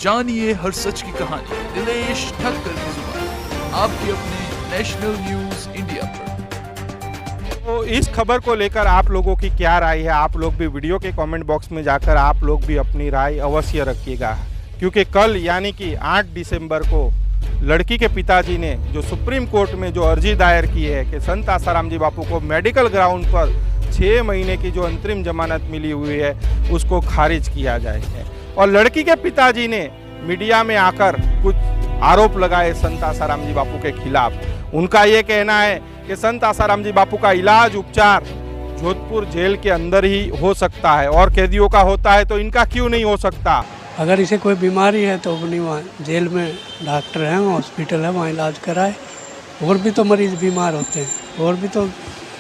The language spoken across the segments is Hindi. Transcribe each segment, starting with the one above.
जानिए हर सच की कहानी दिनेश ठक्कर की जुबान आपके अपने नेशनल न्यूज इंडिया पर। तो इस खबर को लेकर आप लोगों की क्या राय है? आप लोग भी वीडियो के कमेंट बॉक्स में जाकर आप लोग भी अपनी राय अवश्य रखिएगा, क्योंकि कल यानी कि 8 दिसंबर को लड़की के पिताजी ने जो सुप्रीम कोर्ट में जो अर्जी दायर की है कि संत आसाराम जी बापू को मेडिकल ग्राउंड पर 6 महीने की जो अंतरिम जमानत मिली हुई है उसको खारिज किया जाए। और लड़की के पिताजी ने मीडिया में आकर कुछ आरोप लगाए संत आसाराम जी बापू के खिलाफ। उनका ये कहना है कि संत आसाराम जी बापू का इलाज उपचार जोधपुर जेल के अंदर ही हो सकता है और कैदियों का होता है, तो इनका क्यों नहीं हो सकता? अगर इसे कोई बीमारी है तो अपनी वहाँ जेल में डॉक्टर हैं, हॉस्पिटल है, वहाँ इलाज कराए। और भी तो मरीज़ बीमार होते हैं, और भी तो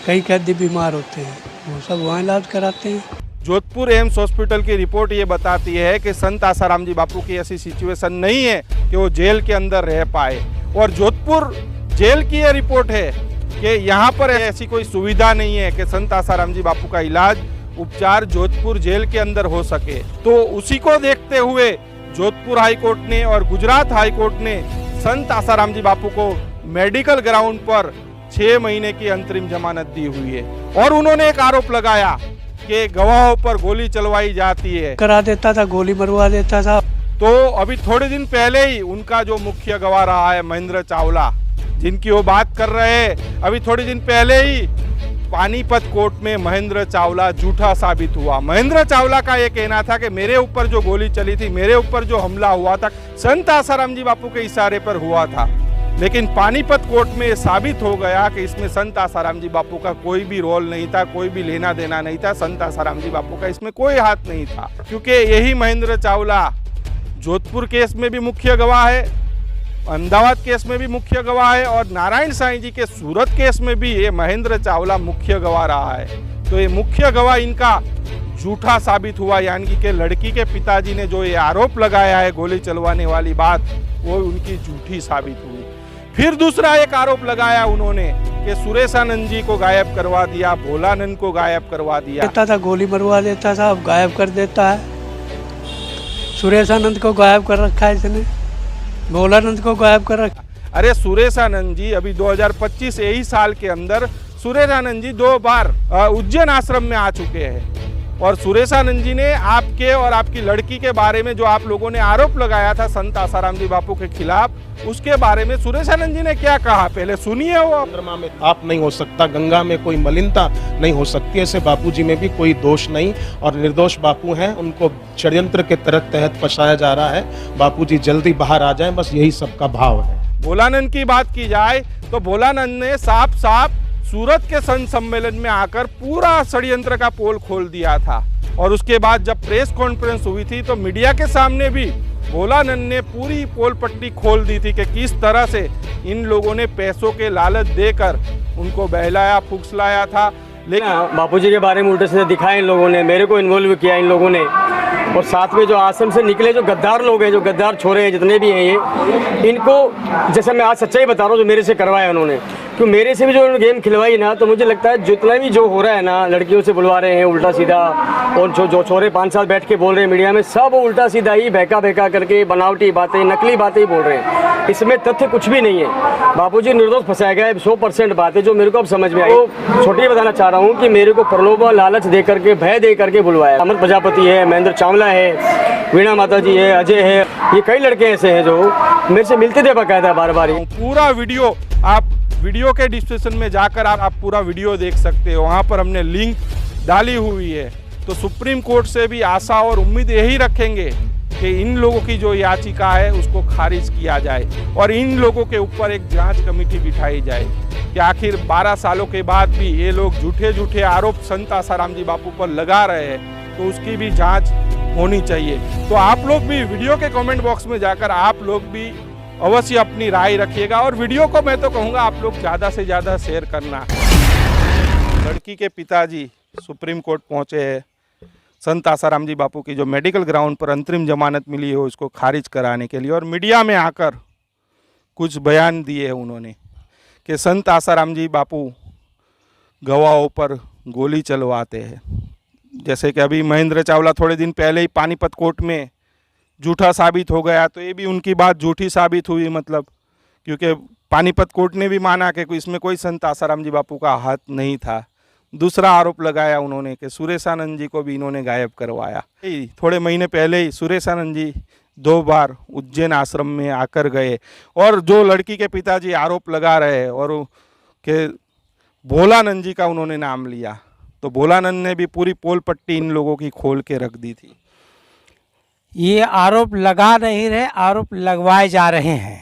कई कैदी बीमार होते हैं, वो सब वहाँ इलाज कराते हैं। जोधपुर एम्स हॉस्पिटल की रिपोर्ट ये बताती है कि संत आसाराम जी बापू की ऐसी सिचुएशन नहीं है कि वो जेल के अंदर रह पाए। और जोधपुर जेल की ये रिपोर्ट है कि यहाँ पर ऐसी कोई सुविधा नहीं है कि संत आसाराम जी बापू का इलाज उपचार जोधपुर जेल के अंदर हो सके। तो उसी को देखते हुए जोधपुर हाई कोर्ट ने और गुजरात हाई कोर्ट ने संत आसाराम जी बापू को मेडिकल ग्राउंड पर 6 महीने की अंतरिम जमानत दी हुई है। और उन्होंने एक आरोप लगाया कि गवाहों पर गोली चलवाई जाती है, करा देता था, गोली मरवा देता था। तो अभी थोड़े दिन पहले ही उनका जो मुख्य गवाह रहा है महेंद्र चावला, जिनकी वो बात कर रहे हैं, अभी थोड़े दिन पहले ही पानीपत कोर्ट में महेंद्र चावला झूठा साबित हुआ। महेंद्र चावला का ये कहना था कि मेरे ऊपर जो गोली चली थी, मेरे ऊपर जो हमला हुआ था, संत आसाराम जी बापू के इशारे पर हुआ था। लेकिन पानीपत कोर्ट में ये साबित हो गया कि इसमें संत आसाराम जी बापू का कोई भी रोल नहीं था, कोई भी लेना देना नहीं था, संत आसाराम जी बापू का इसमें कोई हाथ नहीं था। क्योंकि यही महेंद्र चावला जोधपुर केस में भी मुख्य गवाह है, अहमदाबाद केस में भी मुख्य गवाह है, और नारायण साईं जी के सूरत केस में भी ये महेंद्र चावला मुख्य गवाह रहा है। तो ये मुख्य गवाह इनका झूठा साबित हुआ, यानी कि लड़की के पिताजी ने जो ये आरोप लगाया है गोली चलवाने वाली बात, वो उनकी झूठी साबित हुई। फिर दूसरा एक आरोप लगाया उन्होंने कि सुरेशानंद जी को गायब करवा दिया, भोलानंद को गायब करवा दिया। देता था, गोली मरवा देता था, अब गायब कर देता है। सुरेशानंद को गायब कर रखा है इसने, भोलानंद को गायब कर रखा। अरे सुरेशानंद जी अभी 2025 यही साल के अंदर सुरेशानंद जी 2 बार उज्जैन आश्रम में आ चुके हैं। और सुरेशानंद जी ने आपके और आपकी लड़की के बारे में जो आप लोगों ने आरोप लगाया था संत आसाराम जी बापू के खिलाफ, उसके बारे में सुरेशानंद जी ने क्या कहा, पहले सुनिए। वो चंद्रमा में ताप नहीं हो सकता, गंगा में कोई मलिनता नहीं हो सकती, ऐसे बापू जी में भी कोई दोष नहीं और निर्दोष बापू हैं। उनको षड्यंत्र के तहत फंसाया जा रहा है। बापू जी जल्दी बाहर आ जाएं, बस यही सबका भाव है। भोलानंद की बात की जाए तो भोलानंद ने साफ साफ सूरत के संत सम्मेलन में आकर पूरा षड्यंत्र का पोल खोल दिया था। और उसके बाद जब प्रेस कॉन्फ्रेंस हुई थी तो मीडिया के सामने भी भोलानंद ने पूरी पोल पट्टी खोल दी थी कि किस तरह से इन लोगों ने पैसों के लालच देकर उनको बहलाया फुसलाया था। लेकिन बापूजी के बारे में उल्टे सीधे दिखाया इन लोगों ने, मेरे को इन्वॉल्व किया इन लोगों ने। और साथ में जो आश्रम से निकले जो गद्दार लोग हैं, जो गद्दार छोरे हैं, जितने भी हैं ये, इनको जैसे मैं आज सच्चाई बता रहा हूँ, जो मेरे से करवाया उन्होंने, क्यों मेरे से भी जो उन्होंने गेम खिलवाई ना, तो मुझे लगता है जितना भी जो हो रहा है ना, लड़कियों से बुलवा रहे हैं उल्टा सीधा, और जो छोरे 5 साल बैठ के बोल रहे हैं मीडिया में, सब उल्टा सीधा ही बहका करके बनावटी बातें, नकली बातें ही बोल रहे हैं। इसमें तथ्य कुछ भी नहीं है। बापूजी निर्दोष फंसाया गया है, 100% बात है जो मेरे को अब समझ में आई। तो छोटी बताना चाह रहा हूँ कि मेरे को प्रलोभन लालच दे करके, भय दे करके बुलवाया। अमर प्रजापति है, महेंद्र चावला है, वीणा माता जी है, अजय है, ये कई लड़के ऐसे हैं जो मेरे से मिलते थे बकायदा बार बार। पूरा वीडियो आप वीडियो के डिस्क्रिप्शन में जाकर आप पूरा वीडियो देख सकते हो, वहाँ पर हमने लिंक डाली हुई है। तो सुप्रीम कोर्ट से भी आशा और उम्मीद यही रखेंगे कि इन लोगों की जो याचिका है उसको खारिज किया जाए और इन लोगों के ऊपर एक जांच कमेटी बिठाई जाए कि आखिर 12 सालों के बाद भी ये लोग झूठे आरोप संत आसाराम जी बापू पर लगा रहे हैं, तो उसकी भी जांच होनी चाहिए। तो आप लोग भी वीडियो के कमेंट बॉक्स में जाकर आप लोग भी अवश्य अपनी राय रखिएगा। और वीडियो को मैं तो कहूँगा आप लोग ज़्यादा से ज़्यादा शेयर करना। लड़की के पिताजी सुप्रीम कोर्ट पहुँचे हैं संत आसाराम जी बापू की जो मेडिकल ग्राउंड पर अंतरिम जमानत मिली है उसको खारिज कराने के लिए, और मीडिया में आकर कुछ बयान दिए हैं उन्होंने कि संत आसाराम जी बापू गवाहों पर गोली चलवाते हैं। जैसे कि अभी महेंद्र चावला थोड़े दिन पहले ही पानीपत कोर्ट में झूठा साबित हो गया, तो ये भी उनकी बात झूठी साबित हुई, मतलब क्योंकि पानीपत कोर्ट ने भी माना कि इसमें कोई संत आसाराम जी बापू का हाथ नहीं था। दूसरा आरोप लगाया उन्होंने कि सुरेशानंद जी को भी इन्होंने गायब करवाया। थोड़े महीने पहले ही सुरेशानंद जी 2 बार उज्जैन आश्रम में आकर गए, और जो लड़की के पिताजी आरोप लगा रहे और कि भोलानंद जी का उन्होंने नाम लिया, तो भोलानंद ने भी पूरी पोल पट्टी इन लोगों की खोल के रख दी थी। ये आरोप लगा नहीं रहे, आरोप लगवाए जा रहे हैं,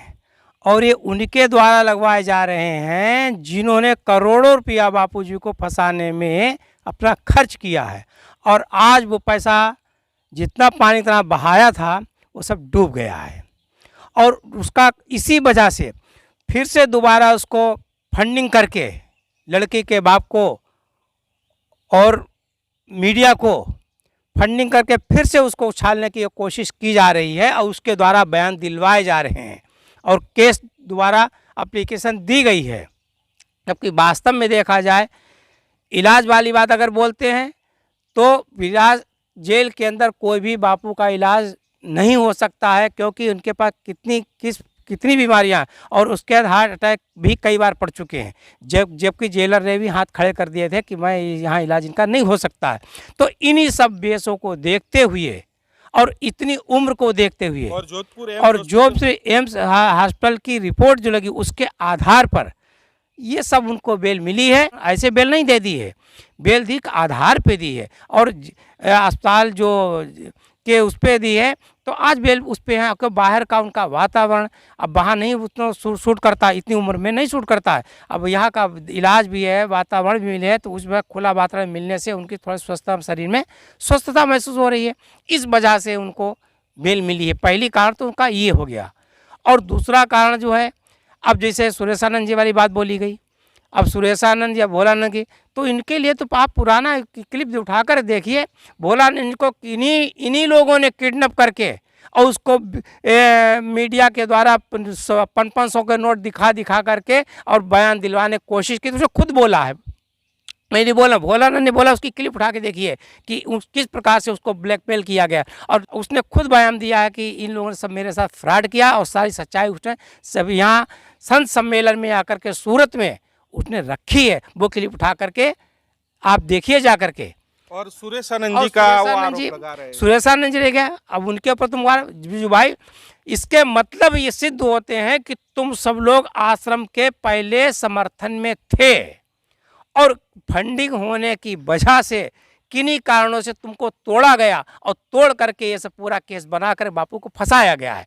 और ये उनके द्वारा लगवाए जा रहे हैं जिन्होंने करोड़ों रुपया बापूजी को फंसाने में अपना खर्च किया है, और आज वो पैसा जितना पानी तरह बहाया था वो सब डूब गया है। और उसका इसी वजह से फिर से दोबारा उसको फंडिंग करके लड़की के बाप को और मीडिया को फंडिंग करके फिर से उसको उछालने की कोशिश की जा रही है, और उसके द्वारा बयान दिलवाए जा रहे हैं और केस द्वारा एप्लीकेशन दी गई है। जबकि वास्तव में देखा जाए, इलाज वाली बात अगर बोलते हैं तो इलाज जेल के अंदर कोई भी बापू का इलाज नहीं हो सकता है, क्योंकि उनके पास कितनी बीमारियां, और उसके बाद हार्ट अटैक भी कई बार पड़ चुके हैं, जबकि जेलर ने भी हाथ खड़े कर दिए थे कि मैं यहाँ इलाज इनका नहीं हो सकता है। तो इन्हीं सब बेसों को देखते हुए और इतनी उम्र को देखते हुए और जोधपुर एम्स हॉस्पिटल की रिपोर्ट जो लगी उसके आधार पर ये सब उनको बेल मिली है। ऐसे बेल नहीं दे दी है, बेल दी आधार पे दी है, और अस्पताल जो के उस पर दी है, तो आज बेल उस पर है। क्योंकि बाहर का उनका वातावरण अब वहाँ नहीं उतना सूट करता, इतनी उम्र में नहीं सूट करता है। अब यहाँ का इलाज भी है, वातावरण भी मिले है, तो उसमें खुला वातावरण मिलने से उनकी थोड़ी स्वस्थता, शरीर में स्वस्थता महसूस हो रही है, इस वजह से उनको बेल मिली है। पहली कारण तो उनका ये हो गया। और दूसरा कारण जो है, अब जैसे सुरेशानंद जी वाली बात बोली गई, अब सुरेशानंद या भोलानंद की, तो इनके लिए तो आप पुराना क्लिप उठाकर देखिए। भोलानंद को इन्हीं लोगों ने किडनैप करके और उसको मीडिया के द्वारा 500 के नोट दिखा करके और बयान दिलवाने की कोशिश की। तो उसने खुद बोला है, मैं नहीं बोला, भोलानंद ने बोला, उसकी क्लिप उठा के देखिए कि किस प्रकार से उसको ब्लैकमेल किया गया। और उसने खुद बयान दिया है कि इन लोगों ने सब मेरे साथ फ्रॉड किया, और सारी सच्चाई उसने सब यहाँ संत सम्मेलन में आकर के सूरत में उसने रखी है। वो क्लिप उठा करके आप देखिए जा करके। और सुरेशानंद जी का वो आरोप लगा रहे हैं। सुरेशानंद जी रह गया, अब उनके ऊपर तुम जीजू भाई, इसके मतलब ये सिद्ध होते हैं कि तुम सब लोग आश्रम के पहले समर्थन में थे, और फंडिंग होने की वजह से किन्हीं कारणों से तुमको तोड़ा गया, और तोड़ करके ये सब पूरा केस बनाकर बापू को फंसाया गया है।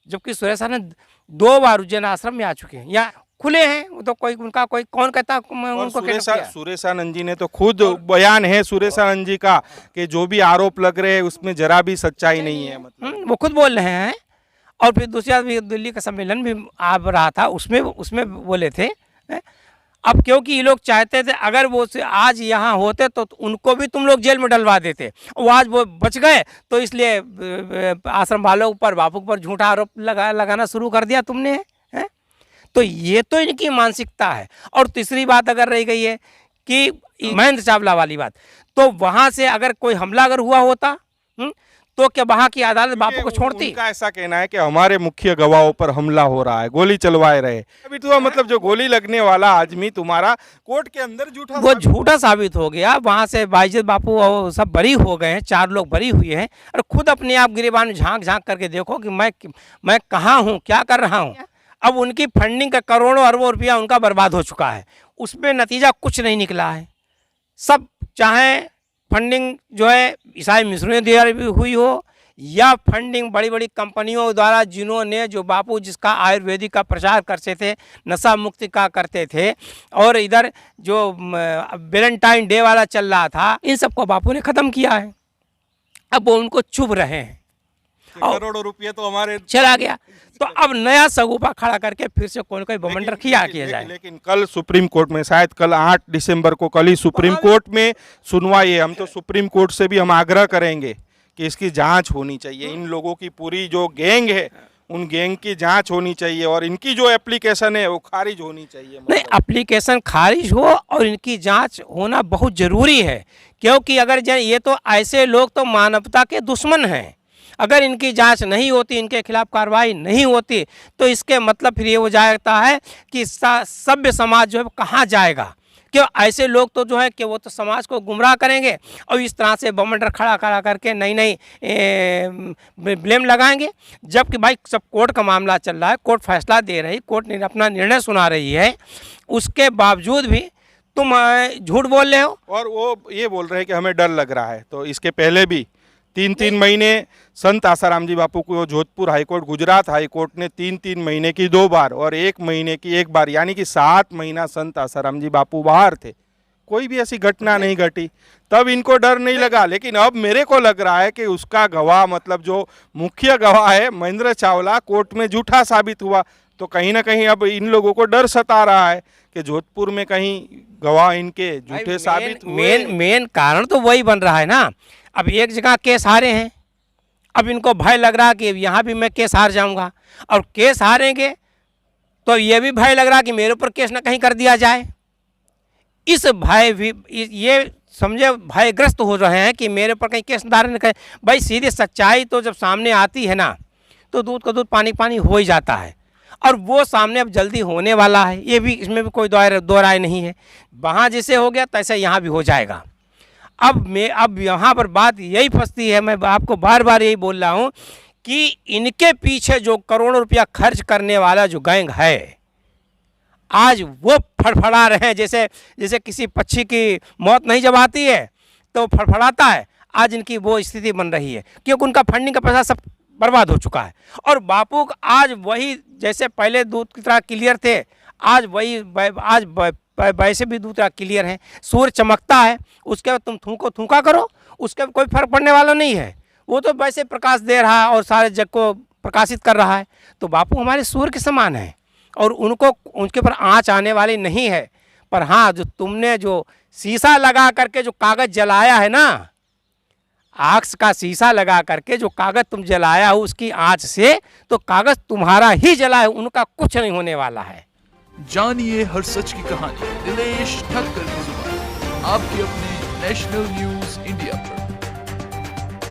जबकि सुरेशानंद 2 बार उज्जैन आश्रम में आ चुके हैं, या खुले हैं, वो तो कोई उनका कोई कौन कहता उनको। सुरेशानंद जी ने तो खुद बयान है सुरेशानंद जी का कि जो भी आरोप लग रहे हैं उसमें जरा भी सच्चाई नहीं है, मतलब वो खुद बोल रहे हैं। और फिर दूसरी बात भी, दिल्ली का सम्मेलन भी आ रहा था, उसमें बोले थे। अब क्योंकि ये लोग चाहते थे अगर वो आज यहाँ होते तो उनको भी तुम लोग जेल में डलवा देते, वो आज वो बच गए, तो इसलिए आश्रम वालों पर, बापू पर झूठा आरोप लगाना शुरू कर दिया तुमने, है? तो ये तो इनकी मानसिकता है। और तीसरी बात अगर रह गई है कि महेंद्र चावला वाली बात, तो वहाँ से अगर कोई हमला अगर हुआ होता तो क्या वहाँ की अदालत बापू को छोड़ती? उनका ऐसा कहना है कि हमारे मुख्य गवाहों पर हमला हो रहा है, गोली चलवाए रहे। अभी तो मतलब जो गोली लगने वाला आदमी तुम्हारा कोर्ट के अंदर झूठा साबित हो गया। वहाँ से बाइज्जत बापू और सब बरी हो गए हैं, 4 लोग बरी हुए हैं। और खुद अपने आप गिरेबान में झांक करके देखो कि मैं कहाँ हूँ, क्या कर रहा हूँ। अब उनकी फंडिंग का करोड़ों अरबों रुपया उनका बर्बाद हो चुका है, उसमें नतीजा कुछ नहीं निकला है। सब चाहे फंडिंग जो है ईसाई मिशनरियों द्वारा भी हुई हो, या फंडिंग बड़ी बड़ी कंपनियों द्वारा, जिन्होंने जो बापू जिसका आयुर्वेदिक का प्रचार करते थे, नशा मुक्ति का करते थे, और इधर जो वैलेंटाइन डे वाला चल रहा था, इन सबको बापू ने ख़त्म किया है। अब वो उनको चुभ रहे हैं, करोड़ों रुपये तो हमारे चला गया। तो अब नया सगुफा खड़ा करके फिर से कोई बवंडर किया जाए। लेकिन कल सुप्रीम कोर्ट में, शायद कल 8 दिसंबर को, कल ही सुप्रीम कोर्ट में सुनवाई है। हम तो सुप्रीम कोर्ट से भी हम आग्रह करेंगे कि इसकी जांच होनी चाहिए। इन लोगों की पूरी जो गैंग है, उन गैंग की जांच होनी चाहिए, और इनकी जो एप्लीकेशन है वो खारिज होनी चाहिए। नहीं, एप्लीकेशन खारिज हो और इनकी जांच होना बहुत ज़रूरी है, क्योंकि अगर ये तो ऐसे लोग तो मानवता के दुश्मन हैं। अगर इनकी जांच नहीं होती, इनके खिलाफ कार्रवाई नहीं होती, तो इसके मतलब फिर ये हो जाता है कि सभ्य समाज जो है कहाँ जाएगा। क्यों ऐसे लोग तो जो है कि वो तो समाज को गुमराह करेंगे और इस तरह से बमंडर खड़ा करके नई ब्लेम लगाएंगे। जबकि भाई सब कोर्ट का मामला चल रहा है, कोर्ट फैसला दे रही, कोर्ट अपना निर्णय सुना रही है, उसके बावजूद भी तुम झूठ बोल रहे हो। और वो ये बोल रहे हैं कि हमें डर लग रहा है। तो इसके पहले भी 3-3 महीने संत आसाराम जी बापू को जोधपुर हाईकोर्ट, गुजरात हाईकोर्ट ने 3-3 महीने की 2 बार और 1 महीने की 1 बार, यानी कि 7 महीना संत आसाराम जी बापू बाहर थे, कोई भी ऐसी घटना नहीं घटी, तब इनको डर नहीं लगा। लेकिन अब मेरे को लग रहा है कि उसका गवाह, मतलब जो मुख्य गवाह है महेंद्र चावला, कोर्ट में झूठा साबित हुआ। तो कहीं ना कहीं अब इन लोगों को डर सता रहा है कि जोधपुर में कहीं गवाह इनके झूठे साबित हुए। मेन कारण तो वही बन रहा है ना। अब एक जगह केस हारे हैं, अब इनको भय लग रहा है कि यहाँ भी मैं केस हार जाऊंगा, और केस हारेंगे तो ये भी भय लग रहा है कि मेरे ऊपर केस ना कहीं कर दिया जाए। इस भय भी, ये समझे भयग्रस्त हो रहे हैं कि मेरे ऊपर कहीं केस दायर न करें। भाई सीधी सच्चाई तो जब सामने आती है ना, तो दूध का दूध पानी पानी हो ही जाता है, और वो सामने अब जल्दी होने वाला है। ये भी, इसमें भी कोई दो राय नहीं है। वहाँ जैसे हो गया तैसे यहाँ भी हो जाएगा। अब यहाँ पर बात यही फंसती है, मैं आपको बार बार यही बोल रहा हूँ कि इनके पीछे जो करोड़ों रुपया खर्च करने वाला जो गैंग है, आज वो फड़फड़ा रहे हैं। जैसे किसी पक्षी की मौत नहीं जब आती है तो फड़फड़ाता है, आज इनकी वो स्थिति बन रही है, क्योंकि उनका फंडिंग का पैसा सब बर्बाद हो चुका है। और बापू आज वही, जैसे पहले दूध की तरह क्लियर थे, आज वही आज वैसे भी दूध तरह क्लियर है। सूर्य चमकता है, उसके बाद तुम थूका करो, उसके कोई फर्क पड़ने वाला नहीं है। वो तो वैसे प्रकाश दे रहा है और सारे जग को प्रकाशित कर रहा है। तो बापू हमारे सूर्य के समान है, और उनके ऊपर आँच आने वाली नहीं है। पर हाँ, जो तुमने जो शीशा लगा करके जो कागज़ जलाया है ना, आग का शीशा लगा करके जो कागज़ तुम जलाया हो, उसकी आँच से तो कागज़ तुम्हारा ही जला है, उनका कुछ नहीं होने वाला है। जानिए हर सच की कहानी दिनेश ठक्कर की जुबान, आपके अपने नेशनल न्यूज़ इंडिया पर।